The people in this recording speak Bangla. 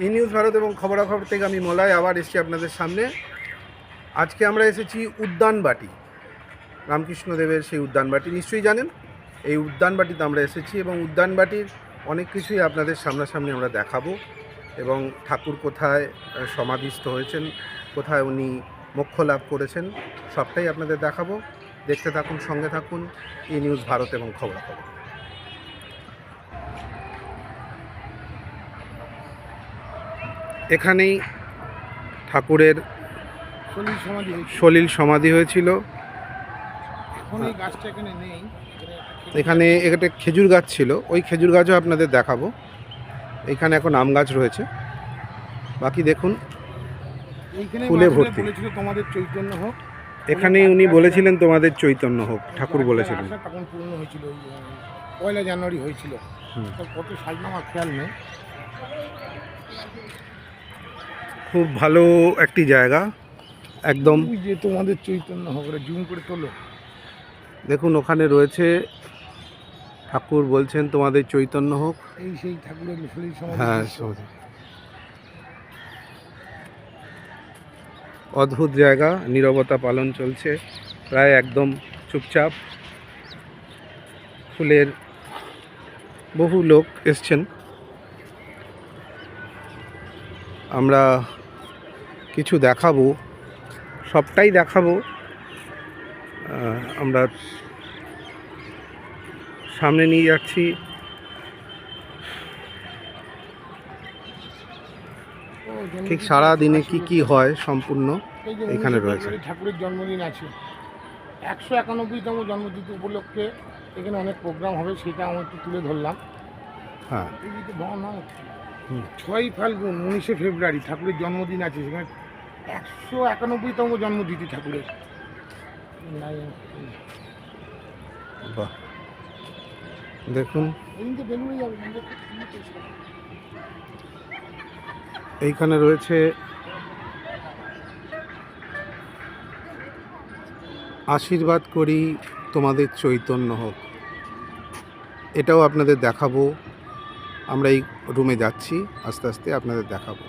ই নিউজ ভারত এবং খবরাখবর থেকে আমি মলয় আবার এসেছি আপনাদের সামনে। আজকে আমরা এসেছি উদ্যানবাটি, রামকৃষ্ণদেবের সেই উদ্যানবাটি নিশ্চয়ই জানেন। এই উদ্যানবাটিতে আমরা এসেছি এবং উদ্যানবাটির অনেক কিছুই আপনাদের সামনাসামনি আমরা দেখাবো এবং ঠাকুর কোথায় সমাধিস্থ হয়েছেন, কোথায় উনি মোক্ষ লাভ করেছেন, সবটাই আপনাদের দেখাবো। দেখতে থাকুন, সঙ্গে থাকুন ই নিউজ ভারত এবং খবরাখবর। এখানেই ঠাকুরের সলিল সমাধি হয়েছিল। এখানে একটা খেজুর গাছ ছিল, ওই খেজুর গাছও আপনাদের দেখাবো। এখানে এখন আম গাছ রয়েছে, বাকি দেখুন ফুলে ভর্তি। তোমাদের চৈতন্য হোক, এখানেই উনি বলেছিলেন তোমাদের চৈতন্য হোক, ঠাকুর বলেছিলেন। তখন পূর্ণ হয়েছিল, 1 জানুয়ারি হয়েছিল। কত সাল আমার খেয়াল নেই। খুব ভালো একটি জায়গা, একদম যে তোমাদের চৈতন্য হোক, জুম করে তোলো। দেখুন ওখানে রয়েছে ঠাকুর বলছেন তোমাদের চৈতন্য হোক। এই সেই ঠাকুরের হ্যাঁ, অদ্ভুত জায়গা, নীরবতা পালন চলছে, প্রায় একদম চুপচাপ। ফুলের বহু লোক এসছেন। আমরা কিছু দেখাবো, সবটাই দেখাবো। আমরা সামনে নিয়ে যাচ্ছি। ঠিক সারা দিনে কি কি হয় সম্পূর্ণ এখানে রয়েছে। ঠাকুরের জন্মদিন আছে, 191তম জন্মদিন উপলক্ষে এখানে অনেক প্রোগ্রাম হবে, সেটা আমি একটু তুলে ধরলাম। হ্যাঁ, 6 ফাল্গুন 19 ফেব্রুয়ারি ঠাকুরের জন্মদিন আছে, সেখানে 191তম জন্মতিথি ঠাকুরের। বাহ, দেখুন এইখানে রয়েছে আশীর্বাদ করি তোমাদের চৈতন্য হোক, এটাও আপনাদের দেখাবো। আমরা এই রুমে যাচ্ছি, আস্তে আস্তে আপনাদের দেখাবো।